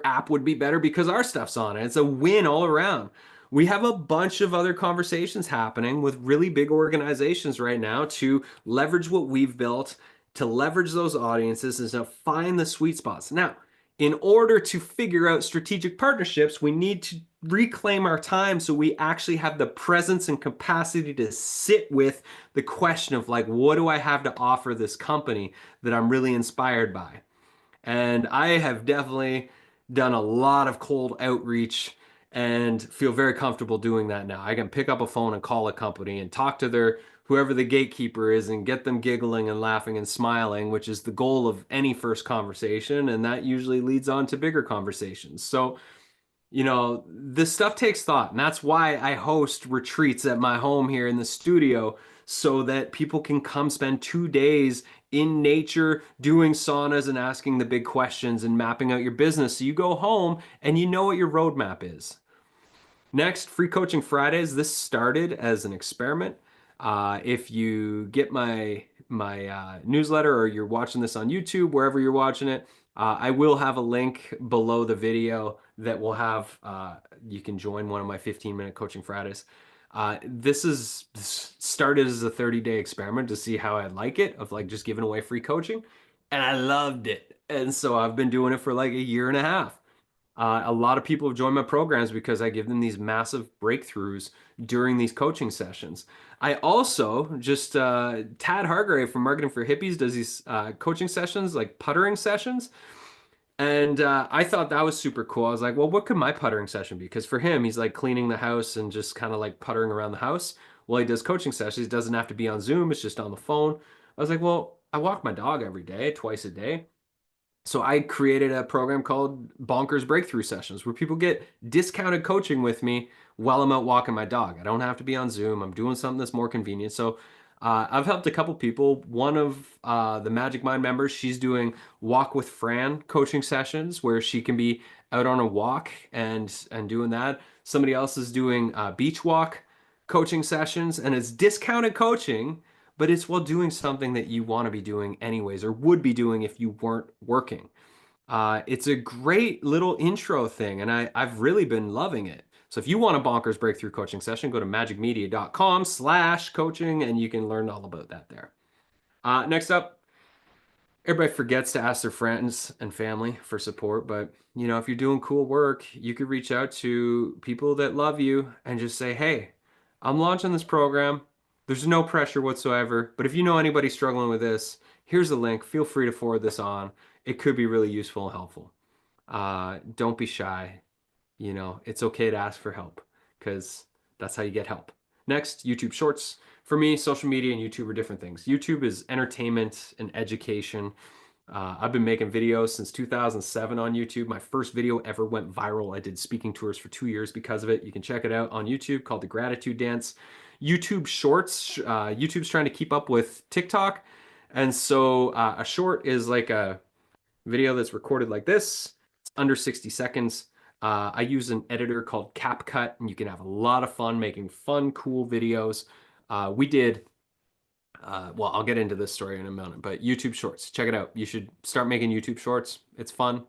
app would be better because our stuff's on it. It's a win all around. We have a bunch of other conversations happening with really big organizations right now to leverage what we've built, to leverage those audiences, and to find the sweet spots. Now, in order to figure out strategic partnerships, we need to reclaim our time so we actually have the presence and capacity to sit with the question of like, what do I have to offer this company that I'm really inspired by? And I have definitely done a lot of cold outreach and feel very comfortable doing that now. I can pick up a phone and call a company and talk to their whoever the gatekeeper is and get them giggling and laughing and smiling, which is the goal of any first conversation. And that usually leads on to bigger conversations. So, this stuff takes thought. And that's why I host retreats at my home here in the studio so that people can come spend 2 days in nature doing saunas and asking the big questions and mapping out your business. So you go home and you know what your roadmap is. Next, Free Coaching Fridays. This started as an experiment. If you get my newsletter or you're watching this on YouTube, wherever you're watching it, I will have a link below the video that will have you can join one of my 15-minute Coaching Fridays. This started as a 30-day experiment to see how I like it, of like just giving away free coaching, and I loved it. And so I've been doing it for like a year and a half. A lot of people have joined my programs because I give them these massive breakthroughs during these coaching sessions. I also just Tad Hargrave from Marketing for Hippies does these coaching sessions, like puttering sessions. And I thought that was super cool. I was like, well, what could my puttering session be? Because for him, he's like cleaning the house and just kind of like puttering around the house. Well, he does coaching sessions. He doesn't have to be on Zoom. It's just on the phone. I was like, well, I walk my dog every day, twice a day. So I created a program called Bonkers Breakthrough Sessions where people get discounted coaching with me while I'm out walking my dog. I don't have to be on Zoom. I'm doing something that's more convenient. So I've helped a couple people. One of the Magic Mind members, she's doing Walk with Fran coaching sessions where she can be out on a walk and doing that. Somebody else is doing beach walk coaching sessions, and it's discounted coaching, but it's while doing something that you want to be doing anyways, or would be doing if you weren't working. It's a great little intro thing, and I've really been loving it. So if you want a bonkers breakthrough coaching session, go to magicmedia.com/coaching, and you can learn all about that there. Next up, Everybody forgets to ask their friends and family for support, but if you're doing cool work, you could reach out to people that love you and just say, "Hey, I'm launching this program. There's no pressure whatsoever, but if you know anybody struggling with this, here's a link. Feel free to forward this on. It could be really useful and helpful." Don't be shy. It's okay to ask for help because that's how you get help. Next, YouTube Shorts. For me, social media and YouTube are different things. YouTube is entertainment and education. I've been making videos since 2007 on YouTube. My first video ever went viral. I did speaking tours for 2 years because of it. You can check it out on YouTube called The Gratitude Dance. YouTube Shorts, YouTube's trying to keep up with TikTok. And so a short is like a video that's recorded like this. It's under 60 seconds. I use an editor called CapCut, and you can have a lot of fun making fun, cool videos. We did well, I'll get into this story in a minute, but YouTube Shorts, check it out. You should start making YouTube Shorts. It's fun.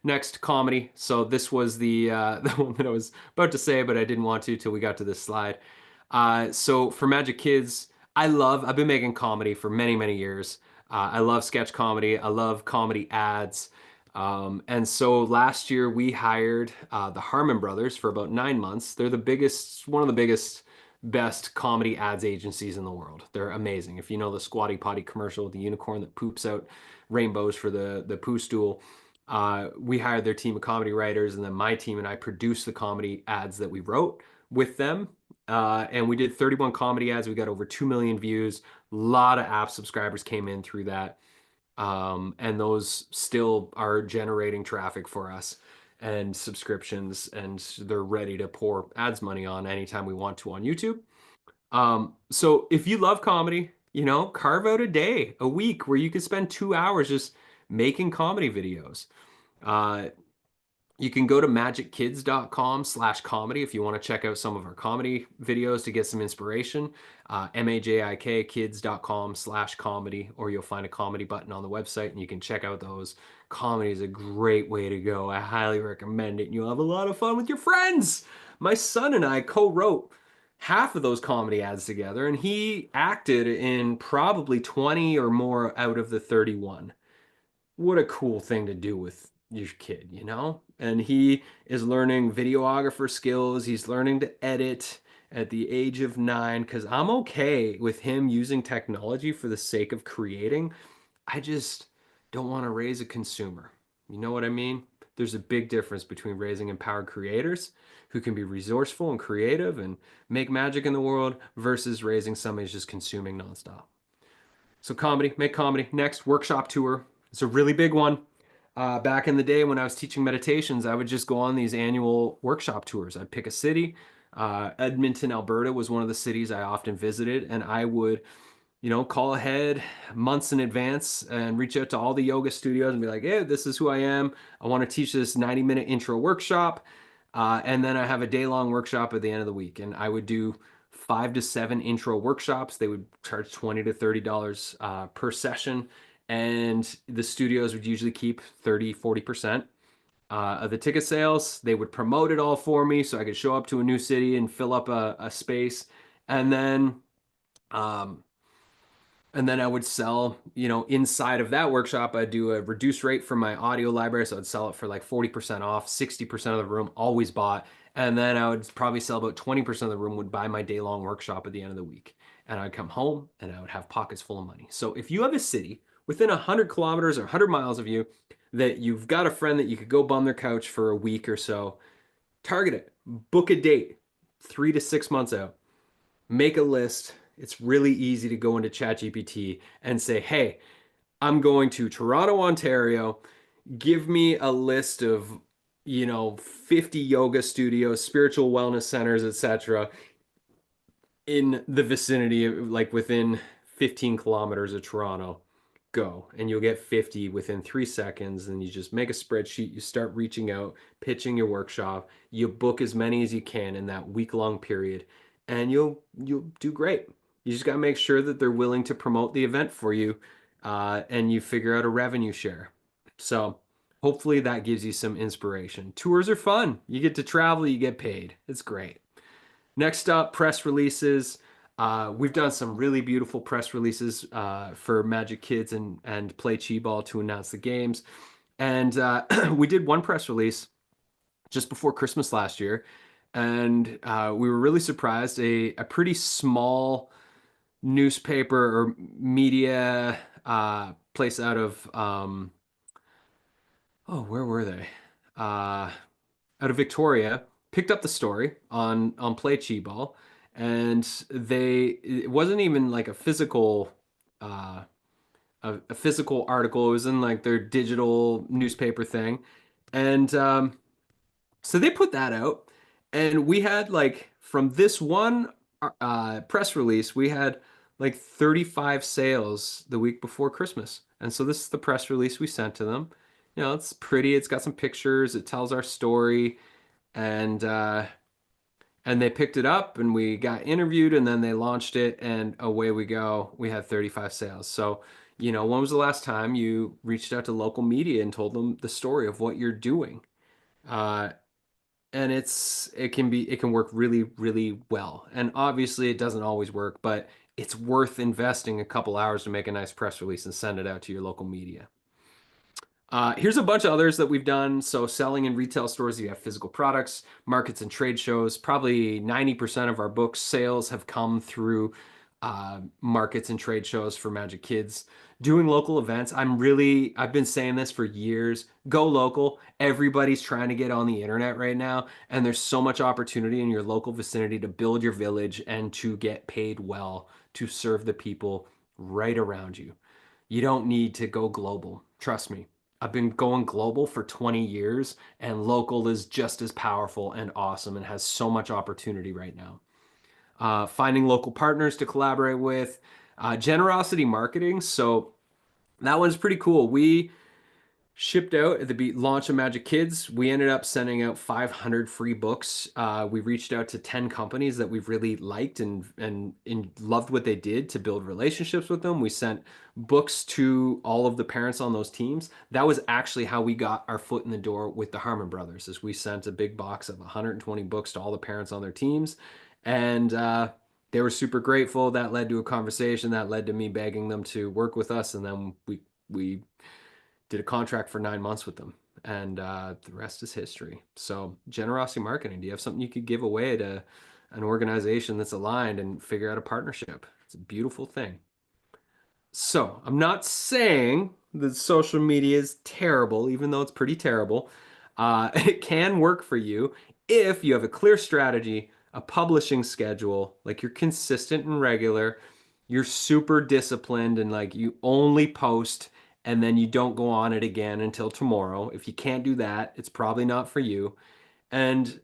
Next, comedy. So this was the the one that I was about to say, but I didn't want to till we got to this slide. So for Magic Kids, I've been making comedy for many, many years. I love sketch comedy. I love comedy ads. And so last year we hired the Harmon Brothers for about 9 months. They're one of the biggest best comedy ads agencies in the world. They're amazing. If you know the Squatty Potty commercial with the unicorn that poops out rainbows for the poo stool, we hired their team of comedy writers, and then my team and I produced the comedy ads that we wrote with them. And we did 31 comedy ads. We got over 2 million views. A lot of app subscribers came in through that. And those still are generating traffic for us and subscriptions, and they're ready to pour ads money on anytime we want to on YouTube. So if you love comedy, carve out a day, a week where you could spend 2 hours just making comedy videos. Uh, you can go to magickids.com/comedy if you want to check out some of our comedy videos to get some inspiration. MAJIKkids.com/comedy, or you'll find a comedy button on the website and you can check out those. Comedy is a great way to go. I highly recommend it. And you'll have a lot of fun with your friends. My son and I co-wrote half of those comedy ads together, and he acted in probably 20 or more out of the 31. What a cool thing to do with your kid. And he is learning videographer skills. He's learning to edit at the age of 9 because I'm okay with him using technology for the sake of creating. I just don't want to raise a consumer. You know what I mean? There's a big difference between raising empowered creators who can be resourceful and creative and make magic in the world versus raising somebody who's just consuming nonstop. So comedy, make comedy. Next, workshop tour. It's a really big one. Back in the day when I was teaching meditations, I would just go on these annual workshop tours. I'd pick a city. Edmonton, Alberta was one of the cities I often visited, and I would, call ahead months in advance and reach out to all the yoga studios and be like, "Hey, this is who I am. I want to teach this 90-minute intro workshop." And then I have a day-long workshop at the end of the week, and I would do 5 to 7 intro workshops. They would charge $20 to $30 per session, and the studios would usually keep 30, 40% of the ticket sales. They would promote it all for me so I could show up to a new city and fill up a space. And then um, and then I would sell, inside of that workshop, I'd do a reduced rate for my audio library. So I'd sell it for like 40% off, 60% of the room always bought. And then I would probably sell about 20% of the room would buy my day long workshop at the end of the week. And I'd come home and I would have pockets full of money. So if you have a city within 100 kilometers or 100 miles of you that you've got a friend that you could go bum their couch for a week or so, target it, book a date 3 to 6 months out, make a list. It's really easy to go into ChatGPT and say, "Hey, I'm going to Toronto, Ontario. Give me a list of, 50 yoga studios, spiritual wellness centers, etc. in the vicinity of like within 15 kilometers of Toronto." Go, and you'll get 50 within 3 seconds. And you just make a spreadsheet, you start reaching out, pitching your workshop, you book as many as you can in that week-long period, and you'll do great. You just got to make sure that they're willing to promote the event for you, and you figure out a revenue share. So hopefully that gives you some inspiration. Tours are fun. You get to travel, you get paid. It's great. Next up, press releases. We've done some really beautiful press releases for Magic Kids and Play Chi Ball to announce the games. And we did one press release just before Christmas last year, and we were really surprised. A pretty small newspaper or media place out of oh, where were they? Uh, Out of Victoria picked up the story on Play Chi Ball, and it wasn't even like uh, a physical article. It was in like their digital newspaper thing, and so they put that out, and we had like from this one press release, we had like 35 sales the week before Christmas. And so this is the press release we sent to them. You know, it's pretty, it's got some pictures, it tells our story, and they picked it up and we got interviewed and then they launched it and away we go. We had 35 sales. So, you know, when was the last time you reached out to local media and told them the story of what you're doing? Uh, and it can work really really well, and obviously it doesn't always work, but it's worth investing a couple hours to make a nice press release and send it out to your local media. Here's a bunch of others that we've done. So selling in retail stores, you have physical products, markets and trade shows. Probably 90% of our book sales have come through markets and trade shows for Magic Kids. Doing local events. I've been saying this for years. Go local. Everybody's trying to get on the internet right now, and there's so much opportunity in your local vicinity to build your village and to get paid well to serve the people right around you. You don't need to go global. Trust me. I've been going global for 20 years, and local is just as powerful and awesome and has so much opportunity right now. Finding local partners to collaborate with, generosity marketing. So that one's pretty cool. We shipped out at the launch of Magic Kids. We ended up sending out 500 free books. We reached out to 10 companies that we've really liked and loved what they did to build relationships with them. We sent books to all of the parents on those teams. That was actually how we got our foot in the door with the Harmon Brothers, is we sent a big box of 120 books to all the parents on their teams. And they were super grateful. That led to a conversation that led to me begging them to work with us. And then we did a contract for 9 months with them, and the rest is history. So, generosity marketing. Do you have something you could give away to an organization that's aligned and figure out a partnership? It's a beautiful thing. So, I'm not saying that social media is terrible, even though it's pretty terrible. It can work for you if you have a clear strategy, a publishing schedule, like you're consistent and regular, you're super disciplined, and like you only post and then you don't go on it again until tomorrow. If you can't do that, it's probably not for you. And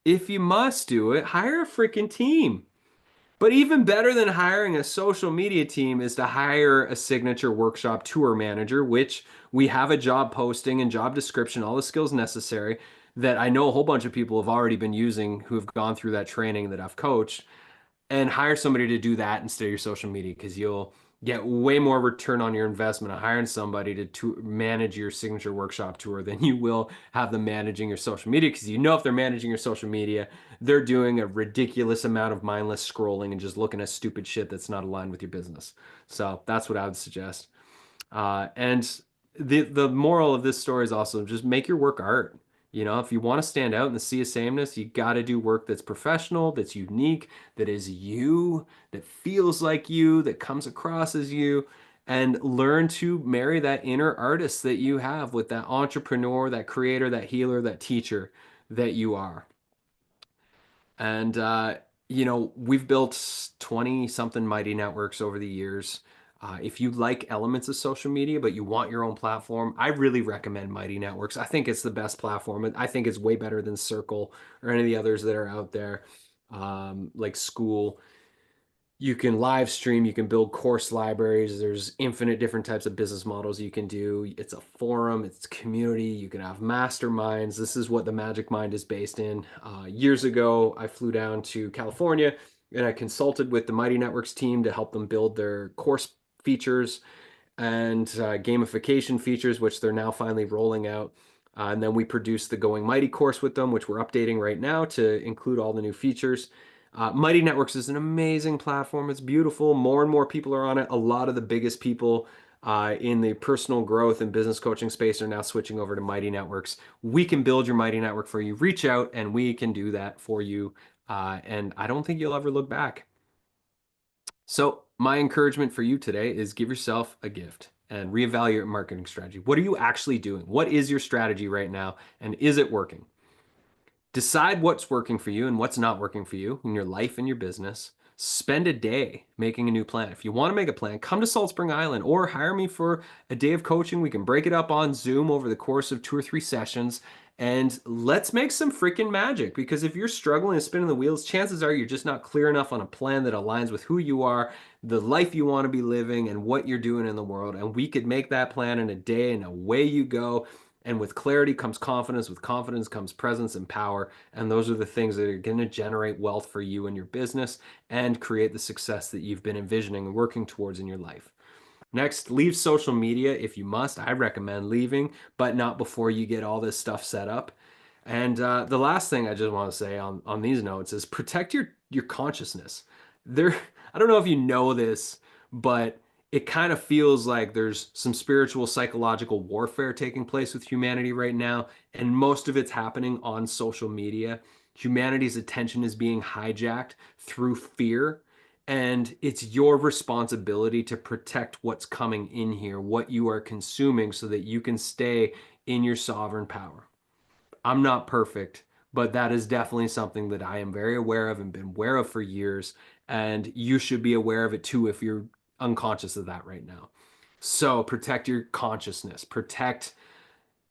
if you must do it, hire a freaking team. But even better than hiring a social media team is to hire a signature workshop tour manager, which we have a job posting and job description, all the skills necessary that I know a whole bunch of people have already been using who have gone through that training that I've coached, and hire somebody to do that instead of your social media, because you'll get way more return on your investment of hiring somebody to manage your signature workshop tour than you will have them managing your social media, because you know if they're managing your social media, they're doing a ridiculous amount of mindless scrolling and just looking at stupid shit that's not aligned with your business. So that's what I would suggest. And the moral of this story is also just make your work art. You know, if you want to stand out in the sea of sameness, you got to do work that's professional, that's unique, that is you, that feels like you, that comes across as you, and learn to marry that inner artist that you have with that entrepreneur, that creator, that healer, that teacher that you are. And, you know, we've built 20 something mighty networks over the years. If you like elements of social media, but you want your own platform, I really recommend Mighty Networks. I think it's the best platform. I think it's way better than Circle or any of the others that are out there, like School. You can live stream, you can build course libraries. There's infinite different types of business models you can do. It's a forum, it's community. You can have masterminds. This is what the Magic Mind is based in. Years ago, I flew down to California and I consulted with the Mighty Networks team to help them build their course features and gamification features, which they're now finally rolling out. And then we produced the Going Mighty course with them, which we're updating right now to include all the new features. Mighty Networks is an amazing platform. It's beautiful. More and more people are on it. A lot of the biggest people in the personal growth and business coaching space are now switching over to Mighty Networks. We can build your Mighty Network for you. Reach out and we can do that for you. And I don't think you'll ever look back. So, my encouragement for you today is give yourself a gift and reevaluate your marketing strategy. What are you actually doing? What is your strategy right now? And is it working? Decide what's working for you and what's not working for you in your life and your business. Spend a day making a new plan. If you want to make a plan, come to Salt Spring Island or hire me for a day of coaching. We can break it up on Zoom over the course of 2 or 3 sessions and let's make some freaking magic. Because if you're struggling and spinning the wheels, chances are you're just not clear enough on a plan that aligns with who you are, the life you want to be living, and what you're doing in the world. And we could make that plan in a day and away you go. And with clarity comes confidence. With confidence comes presence and power. And those are the things that are going to generate wealth for you and your business and create the success that you've been envisioning and working towards in your life. Next, leave social media if you must. I recommend leaving, but not before you get all this stuff set up. And the last thing I just want to say on these notes is protect your consciousness. There, I don't know if you know this, but it kind of feels like there's some spiritual, psychological warfare taking place with humanity right now, and most of it's happening on social media. Humanity's attention is being hijacked through fear, and it's your responsibility to protect what's coming in here, what you are consuming, so that you can stay in your sovereign power. I'm not perfect, but that is definitely something that I am very aware of and been aware of for years. And you should be aware of it too if you're unconscious of that right now. So protect your consciousness, protect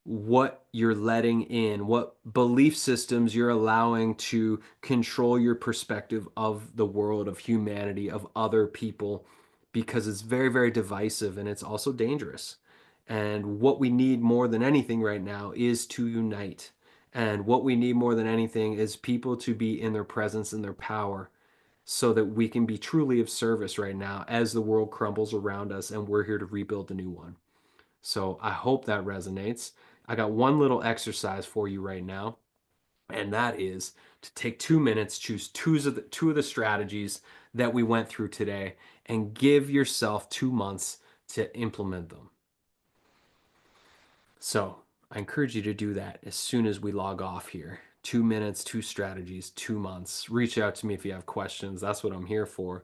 what you're letting in, what belief systems you're allowing to control your perspective of the world, of humanity, of other people, because it's very, very divisive and it's also dangerous. And what we need more than anything right now is to unite. And what we need more than anything is people to be in their presence and their power so that we can be truly of service right now as the world crumbles around us and we're here to rebuild a new one. So I hope that resonates. I got one little exercise for you right now, and that is to take 2 minutes, choose two of the strategies that we went through today, and give yourself 2 months to implement them. So I encourage you to do that as soon as we log off here. 2 minutes, two strategies, 2 months. Reach out to me if you have questions. That's what I'm here for.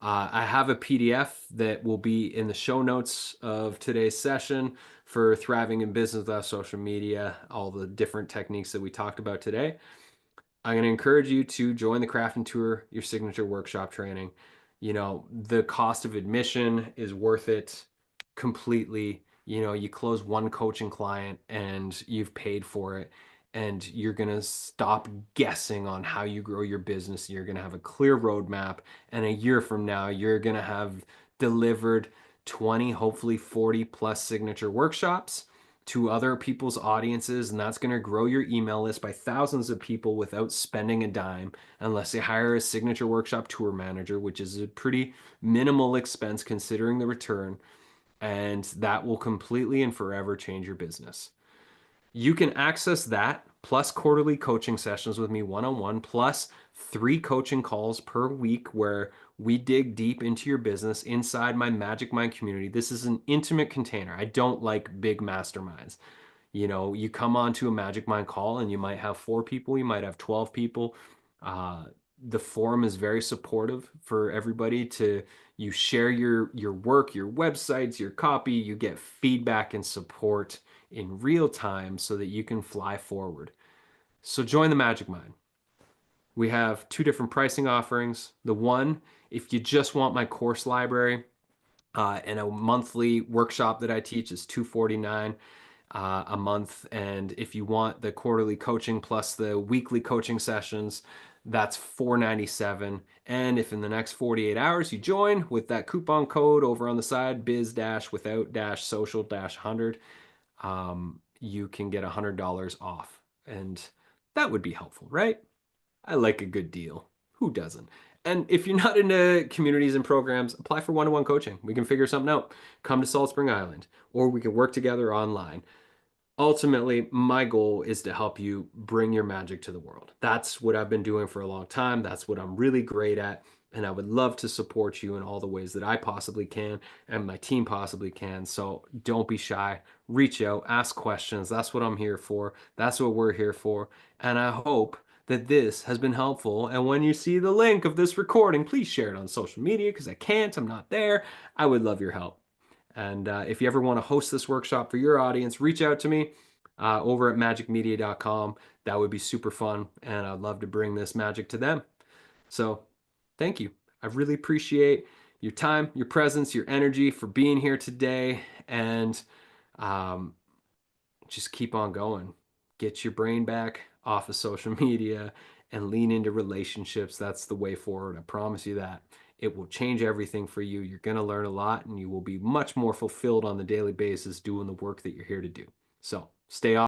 I have a PDF that will be in the show notes of today's session for thriving in business without social media, all the different techniques that we talked about today. I'm going to encourage you to join the Craft and Tour, your signature workshop training. You know, the cost of admission is worth it completely. You know, you close one coaching client and you've paid for it, and you're going to stop guessing on how you grow your business. You're going to have a clear roadmap, and a year from now, you're going to have delivered 20, hopefully 40 plus signature workshops to other people's audiences, and that's going to grow your email list by thousands of people without spending a dime, unless you hire a signature workshop tour manager, which is a pretty minimal expense considering the return, and that will completely and forever change your business. You can access that plus quarterly coaching sessions with me one-on-one, plus 3 coaching calls per week where we dig deep into your business inside my Magic Mind community. This is an intimate container. I don't like big masterminds. You know, you come onto a Magic Mind call and you might have 4 people, you might have 12 people. Uh, the forum is very supportive for everybody to you share your work, your websites, your copy, you get feedback and support in real time so that you can fly forward. So join the Magic Mind. We have 2 different pricing offerings. The one, if you just want my course library, and a monthly workshop that I teach is $249 a month. And if you want the quarterly coaching plus the weekly coaching sessions, that's $497. And if in the next 48 hours you join with that coupon code over on the side, biz-without-social-100, you can get $100 off. And that would be helpful, right? I like a good deal. Who doesn't? And if you're not into communities and programs, apply for one-on-one coaching. We can figure something out. Come to Salt Spring Island, or we can work together online. Ultimately, my goal is to help you bring your magic to the world. That's what I've been doing for a long time. That's what I'm really great at. And I would love to support you in all the ways that I possibly can and my team possibly can. So don't be shy. Reach out, ask questions. That's what I'm here for. That's what we're here for. And I hope that this has been helpful. And when you see the link of this recording, please share it on social media because I can't, I'm not there. I would love your help. And if you ever want to host this workshop for your audience, reach out to me over at magicmedia.com. That would be super fun. And I'd love to bring this magic to them. So thank you. I really appreciate your time, your presence, your energy for being here today. And um, just keep on going. Get your brain back off of social media and lean into relationships. That's the way forward. I promise you that. It will change everything for you. You're going to learn a lot and you will be much more fulfilled on the daily basis doing the work that you're here to do. So stay off.